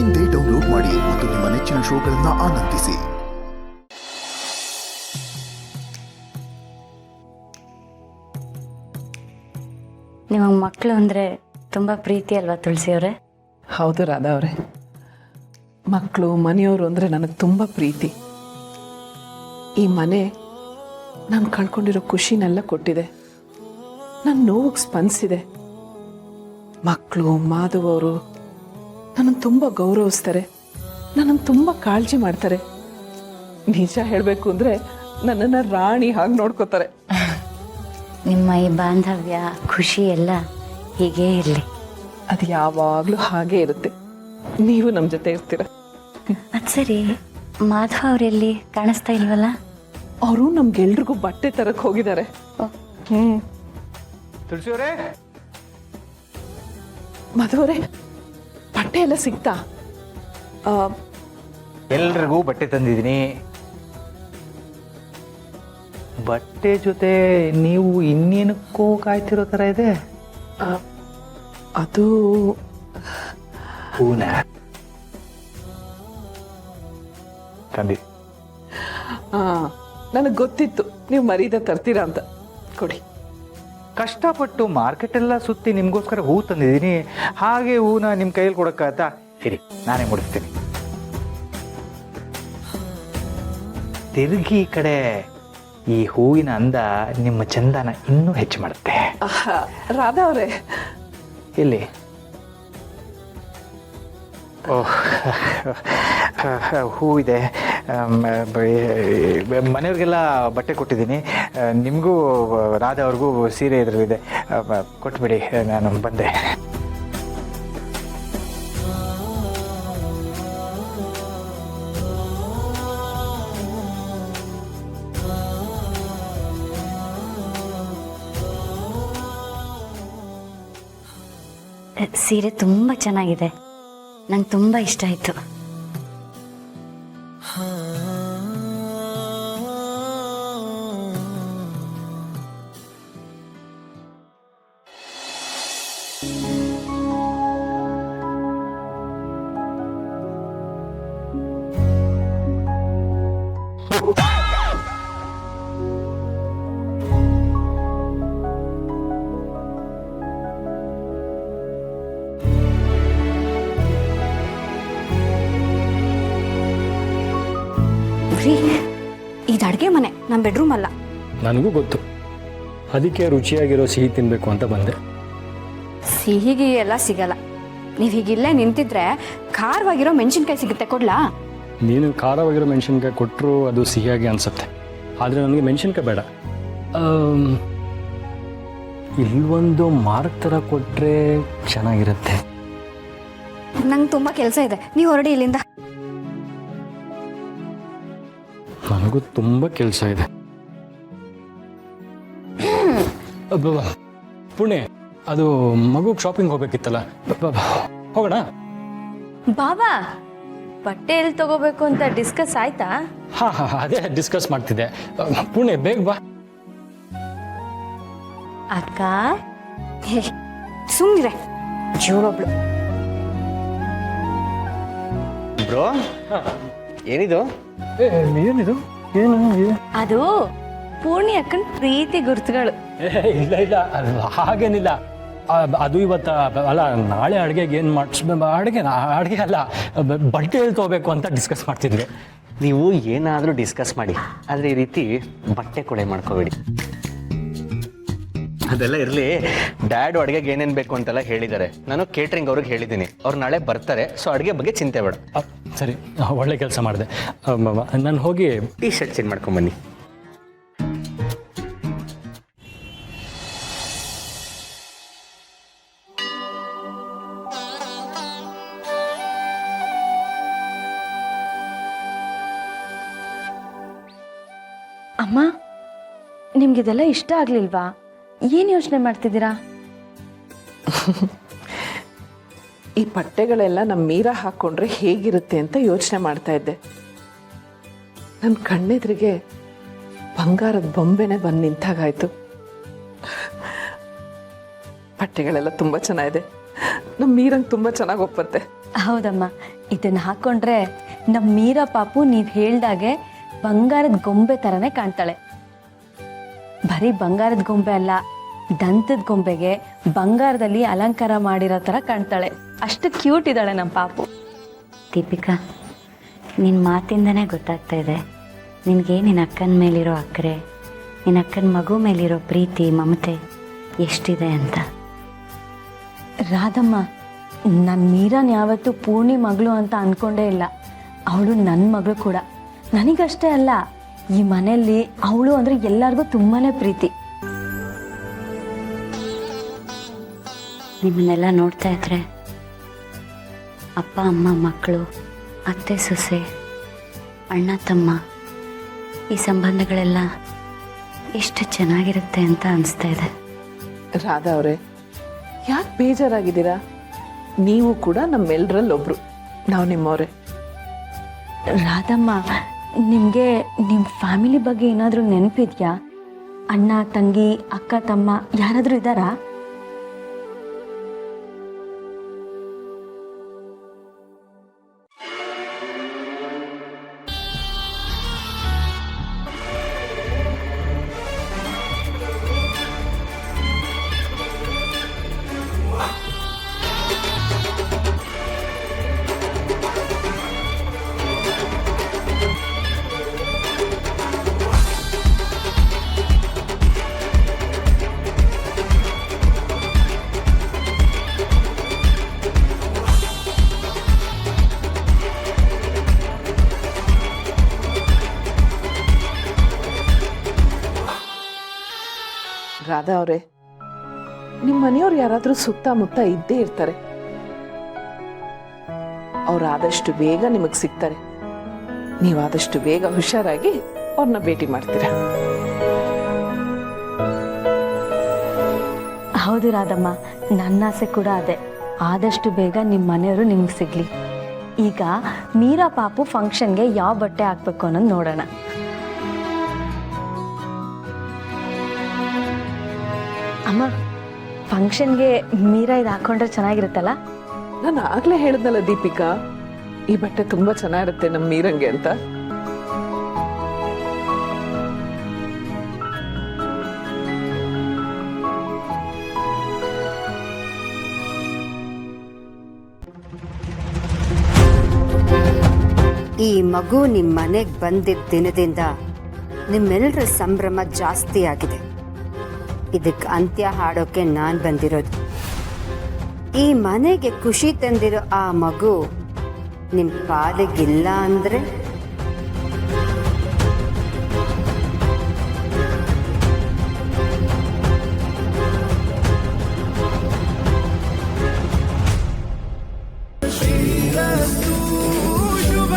ಇಂದೇ ಡೌನ್ಲೋಡ್ ಮಾಡಿ ಮತ್ತು ನಿಮ್ಮ ನೆಚ್ಚಿನ ಶೋಗಳನ್ನು ಆನಂದಿಸಿ. ನಿಮಗೆ ಮಕ್ಕಳು ಅಂದರೆ ತುಂಬ ಪ್ರೀತಿ ಅಲ್ವಾ ತುಳಸಿ ಅವರೇ? ಹೌದು ರಾಧಾ ಅವರೇ, ಮಕ್ಕಳು ಮನೆಯವರು ಅಂದರೆ ನನಗೆ ತುಂಬ ಪ್ರೀತಿ. ಈ ಮನೆ ನಾನು ಕಳ್ಕೊಂಡಿರೋ ಖುಷಿನೆಲ್ಲ ಕೊಟ್ಟಿದೆ, ನನ್ನ ನೋವಿಗೆ ಸ್ಪಂದಿಸಿದೆ. ಮಕ್ಕಳು ಮಾಧವ್ ಅವರು ನನ್ನನ್ನು ತುಂಬ ಗೌರವಿಸ್ತಾರೆ, ನನ್ನನ್ನು ತುಂಬ ಕಾಳಜಿ ಮಾಡ್ತಾರೆ. ನಿಜ ಹೇಳಬೇಕು ಅಂದರೆ ನನ್ನನ್ನು ರಾಣಿ ಹಾಗೆ ನೋಡ್ಕೋತಾರೆ. ನಿಮ್ಮ ಈ ಬಾಂಧವ್ಯ ಖುಷಿ ಎಲ್ಲ ಹೀಗೇ ಇರಲಿ. ಅದು ಯಾವಾಗಲೂ ಹಾಗೇ ಇರುತ್ತೆ, ನೀವು ನಮ್ಮ ಜೊತೆ ಇರ್ತೀರ. ಅದು ಸರಿ, ಮಾಧವ ಅವರೆಲ್ಲಿ ಕಾಣಿಸ್ತಾ ಇಲ್ವಲ್ಲ? ಅವರು ನಮ್ಗೆಲ್ರಿಗೂ ಬಟ್ಟೆ ತರಕ್ಕೆ ಹೋಗಿದ್ದಾರೆ. ತುಳಸಿ ಅವರೇ, ಮಧುವರೇ, ಬಟ್ಟೆ ಎಲ್ಲ ಸಿಗ್ತಾ? ಎಲ್ರಿಗೂ ಬಟ್ಟೆ ತಂದಿದ್ದೀನಿ. ಬಟ್ಟೆ ಜೊತೆ ನೀವು ಇನ್ನೇನಕ್ಕೂ ಕಾಯ್ತಿರೋ ಥರ ಇದೆ. ಅದು ಹೂನ ತಂದಿ. ನನಗೆ ಗೊತ್ತಿತ್ತು ನೀವು ಮರೀದ ತರ್ತೀರಾ ಅಂತ. ಕೊಡಿ. ಕಷ್ಟಪಟ್ಟು ಮಾರ್ಕೆಟ್ ಎಲ್ಲ ಸುತ್ತಿ ನಿಮಗೋಸ್ಕರ ಹೂ ತಂದಿದ್ದೀನಿ. ಹಾಗೆ ಹೂನ ನಿಮ್ಮ ಕೈಯಲ್ಲಿ ಕೊಡೋಕ್ಕಾಗತ್ತಾ? ಇರಿ, ನಾನೇ ಮುಡಿಸ್ತೀನಿ. ತಿರುಗಿ ಈ ಕಡೆ. ಈ ಹೂವಿನ ಅಂದ ನಿಮ್ಮ ಚಂದನ ಇನ್ನೂ ಹೆಚ್ಚು ಮಾಡುತ್ತೆ. ರಾಧಾ ಅವರೇ, ಎಲ್ಲಿ? ಓಹ್, ಹೂ ಇದೆ. ಮನೆಯವ್ರಿಗೆಲ್ಲ ಬಟ್ಟೆ ಕೊಟ್ಟಿದ್ದೀನಿ. ನಿಮಗೂ ರಾಧಾ ಅವ್ರಿಗೂ ಸೀರೆ ಇದೆ, ಕೊಟ್ಬಿಡಿ, ನಾನು ಬಂದೆ. ಸೀರೆ ತುಂಬ ಚೆನ್ನಾಗಿದೆ, ನಂಗೆ ತುಂಬ ಇಷ್ಟ ಆಯಿತು. ಇದು ಅಡುಗೆ ಮನೆ, ನಮ್ಮ ಬೆಡ್ರೂಮ್ ಅಲ್ಲ. ನನಗೂ ಗೊತ್ತು, ಅದಕ್ಕೆ ರುಚಿಯಾಗಿರೋ ಸಿಹಿ ತಿನ್ನಬೇಕು ಅಂತ ಬಂದೆ. ಸಿಹಿಗಿ ಎಲ್ಲ ಸಿಗಲ್ಲ. ನೀವು ಹೀಗಿಲ್ಲೇ ನಿಂತಿದ್ರೆ ಖಾರವಾಗಿರೋ ಮೆಣಸಿನ್ಕಾಯಿ ಸಿಗುತ್ತೆ, ಕೊಡ್ಲಾ? ನೀನು ಖಾರವಾಗಿರೋ ಮೆಣಸಿನ್ಕಾಯಿ ಕೊಟ್ಟರು ಅದು ಸಿಹಿಯಾಗಿ ಅನಿಸುತ್ತೆ, ಆದರೆ ನನಗೆ ಮೆಣಸಿನ್ಕಾಯಿ ಬೇಡ. ಇಲ್ಲೊಂದು ಮಾರ್ಕ್ ಥರ ಕೊಟ್ಟರೆ ಚೆನ್ನಾಗಿರುತ್ತೆ. ನಂಗೆ ತುಂಬ ಕೆಲಸ ಇದೆ, ನೀವು ಹೊರಡಿ ಇಲ್ಲಿಂದ. ನನಗೂ ತುಂಬ ಕೆಲಸ ಇದೆ. ಪುಣೆ, ಅದು ಮಗುಗೆ ಶಾಪಿಂಗ್ ಹೋಗ್ಬೇಕಿತ್ತಲ್ಲ, ಹೋಗೋಣ? ಬಾಬಾ, ಬಟ್ಟೆ ಎಲ್ಲಿ ತಗೋಬೇಕು ಅಂತ ಡಿಸ್ಕಸ್ ಆಯ್ತಾ? ಹಾ, ಅದೇ ಡಿಸ್ಕಸ್ ಮಾಡ್ತಿದ್ದೆ. ಪುಣೆ, ಬೇಗ ಬಾ. ಅಕ್ಕ, ಸುಮ್ಮನಿರೆ, ಜೋಳೊಬ್ಳು. ಬ್ರೋ, ಏನಿದು? ಏನಿದು? ಏನು? ಅದು ಪೂರ್ಣಿ ಅಕ್ಕನ ಪ್ರೀತಿ ಗುರುತುಗಳು. ಇಲ್ಲ ಇಲ್ಲ, ಹಾಗೇನಿಲ್ಲ. ಅದು ಇವತ್ತು ಅಲ್ಲ, ನಾಳೆ ಅಡುಗೆಗೆ ಏನು ಅಡುಗೆ ಅಲ್ಲ, ಬಟ್ಟೆ ಎಲ್ಲಿ ತಗೋಬೇಕು ಅಂತ ಡಿಸ್ಕಸ್ ಮಾಡ್ತಿದ್ವಿ. ನೀವು ಏನಾದರೂ ಡಿಸ್ಕಸ್ ಮಾಡಿ, ಆದರೆ ಈ ರೀತಿ ಬಟ್ಟೆ ಕೊಳೆ ಮಾಡ್ಕೋಬೇಡಿ. ಅದೆಲ್ಲ ಇರಲಿ. ಡ್ಯಾಡು ಅಡುಗೆಗೆ ಏನೇನು ಬೇಕು ಅಂತೆಲ್ಲ ಹೇಳಿದ್ದಾರೆ. ನಾನು ಕೇಟ್ರಿಂಗ್ ಅವ್ರಿಗೆ ಹೇಳಿದ್ದೀನಿ, ಅವ್ರು ನಾಳೆ ಬರ್ತಾರೆ. ಸೊ ಅಡುಗೆ ಬಗ್ಗೆ ಚಿಂತೆ ಬೇಡ. ಸರಿ, ಒಳ್ಳೆ ಕೆಲಸ ಮಾಡಿದೆ. ನಾನು ಹೋಗಿ ಟೀ ಶರ್ಟ್ ಚೇಂಜ್ ಮಾಡ್ಕೊಂಬನ್ನಿ. ಅಮ್ಮ, ನಿಮ್ಗಿದೆಲ್ಲ ಇಷ್ಟ ಆಗ್ಲಿಲ್ವಾ? ಏನು ಯೋಚನೆ ಮಾಡ್ತಿದ್ದೀರಾ? ಈ ಬಟ್ಟೆಗಳೆಲ್ಲ ನಮ್ಮ ಮೀರಾ ಹಾಕ್ಕೊಂಡ್ರೆ ಹೇಗಿರುತ್ತೆ ಅಂತ ಯೋಚನೆ ಮಾಡ್ತಾ ಇದ್ದೆ. ನನ್ನ ಕಣ್ಣೆದುರಿಗೆ ಬಂಗಾರದ ಬೊಂಬೆನೆ ಬಂದು ನಿಂತಾಗಾಯ್ತು. ಬಟ್ಟೆಗಳೆಲ್ಲ ತುಂಬ ಚೆನ್ನಾಗಿದೆ, ನಮ್ಮ ಮೀರಂಗೆ ತುಂಬ ಚೆನ್ನಾಗಿ ಒಪ್ಪತ್ತೆ. ಹೌದಮ್ಮ, ಇದನ್ನ ಹಾಕೊಂಡ್ರೆ ನಮ್ಮ ಮೀರಾ ಪಾಪು ನೀವು ಹೇಳ್ದಾಗೆ ಬಂಗಾರದ ಗೊಂಬೆ ಥರನೇ ಕಾಣ್ತಾಳೆ. ಬರೀ ಬಂಗಾರದ ಗೊಂಬೆ ಅಲ್ಲ, ದಂತದ ಗೊಂಬೆಗೆ ಬಂಗಾರದಲ್ಲಿ ಅಲಂಕಾರ ಮಾಡಿರೋ ಥರ ಕಾಣ್ತಾಳೆ. ಅಷ್ಟು ಕ್ಯೂಟ್ ಇದ್ದಾಳೆ ನಮ್ಮ ಪಾಪು. ದೀಪಿಕಾ, ನಿನ್ನ ಮಾತಿಂದನೇ ಗೊತ್ತಾಗ್ತಾ ಇದೆ ನಿನಗೆ ನಿನ್ನ ಅಕ್ಕನ ಮೇಲಿರೋ ಅಕ್ಕರೆ, ನಿನ್ನ ಅಕ್ಕನ ಮಗು ಮೇಲಿರೋ ಪ್ರೀತಿ ಮಮತೆ ಎಷ್ಟಿದೆ ಅಂತ. ರಾಧಮ್ಮ, ನನ್ನ ಮೀರಾನ್ ಯಾವತ್ತೂ ಪೂರ್ಣಿ ಮಗಳು ಅಂತ ಅಂದ್ಕೊಂಡೇ ಇಲ್ಲ. ಅವಳು ನನ್ನ ಮಗಳು ಕೂಡ. ನನಗಷ್ಟೇ ಅಲ್ಲ, ಈ ಮನೆಯಲ್ಲಿ ಅವಳು ಅಂದರೆ ಎಲ್ಲರಿಗೂ ತುಂಬಾ ಪ್ರೀತಿ. ನಿಮ್ಮನ್ನೆಲ್ಲ ನೋಡ್ತಾ ಇದ್ರೆ ಅಪ್ಪ ಅಮ್ಮ ಮಕ್ಕಳು, ಅತ್ತೆ ಸೊಸೆ, ಅಣ್ಣ ತಮ್ಮ, ಈ ಸಂಬಂಧಗಳೆಲ್ಲ ಎಷ್ಟು ಚೆನ್ನಾಗಿರುತ್ತೆ ಅಂತ ಅನಿಸ್ತಾ ಇದೆ. ರಾಧಾ ಅವರೇ, ಯಾಕೆ ಬೇಜಾರಾಗಿದ್ದೀರಾ? ನೀವು ಕೂಡ ನಮ್ಮೆಲ್ಲರಲ್ಲೊಬ್ರು, ನಾವು ನಿಮ್ಮವರೇ. ರಾಧಮ್ಮ, ನಿಮಗೆ ನಿಮ್ಮ ಫ್ಯಾಮಿಲಿ ಬಗ್ಗೆ ಏನಾದರೂ ನೆನಪಿದೆಯಾ? ಅಣ್ಣ ತಂಗಿ ಅಕ್ಕ ತಮ್ಮ ಯಾರಾದರೂ ಇದ್ದಾರಾ? ರಾಧಾ ಅವರೇ, ನಿಮ್ಮ ಮನೆಯವ್ರು ಯಾರಾದರೂ ಸುತ್ತಮುತ್ತ ಇದ್ದೇ ಇರ್ತಾರೆ. ಅವ್ರು ಆದಷ್ಟು ಬೇಗ ನಿಮಗೆ ಸಿಗ್ತಾರೆ. ನೀವು ಆದಷ್ಟು ಬೇಗ ಹುಷಾರಾಗಿ ಅವ್ರನ್ನ ಭೇಟಿ ಮಾಡ್ತೀರಾ. ಹೌದು ರಾಧಮ್ಮ, ನನ್ನ ಆಸೆ ಕೂಡ ಅದೇ. ಆದಷ್ಟು ಬೇಗ ನಿಮ್ಮ ಮನೆಯವರು ನಿಮ್ಗೆ ಸಿಗಲಿ. ಈಗ ಮೀರಾ ಪಾಪು ಫಂಕ್ಷನ್ಗೆ ಯಾವ ಬಟ್ಟೆ ಹಾಕ್ಬೇಕು ಅನ್ನೋದು ನೋಡೋಣ. ಅಮ್ಮ, ಫಂಕ್ಷನ್ಗೆ ಮೀರಾ ಇದು ಹಾಕೊಂಡ್ರೆ ಚೆನ್ನಾಗಿರುತ್ತಲ್ಲ? ನಾನು ಆಗ್ಲೇ ಹೇಳಿದ್ನಲ್ಲ ದೀಪಿಕಾ, ಈ ಬಟ್ಟೆ ತುಂಬಾ ಚೆನ್ನಾಗಿರುತ್ತೆ ನಮ್ಮ ಮೀರಂಗೆ ಅಂತ. ಈ ಮಗು ನಿಮ್ಮ ಮನೆಗೆ ಬಂದಿದ್ದ ದಿನದಿಂದ ನಿಮ್ಮೆಲ್ಲರ ಸಂಭ್ರಮ ಜಾಸ್ತಿ ಆಗಿದೆ. ಇದಕ್ಕೆ ಅಂತ್ಯ ಹಾಡೋಕೆ ನಾನು ಬಂದಿರೋದು. ಈ ಮನೆಗೆ ಖುಷಿ ತಂದಿರೋ ಆ ಮಗು ನಿಮ್ಮ ಪಾಲಿಗಿಲ್ಲ ಅಂದರೆ ಶುಭ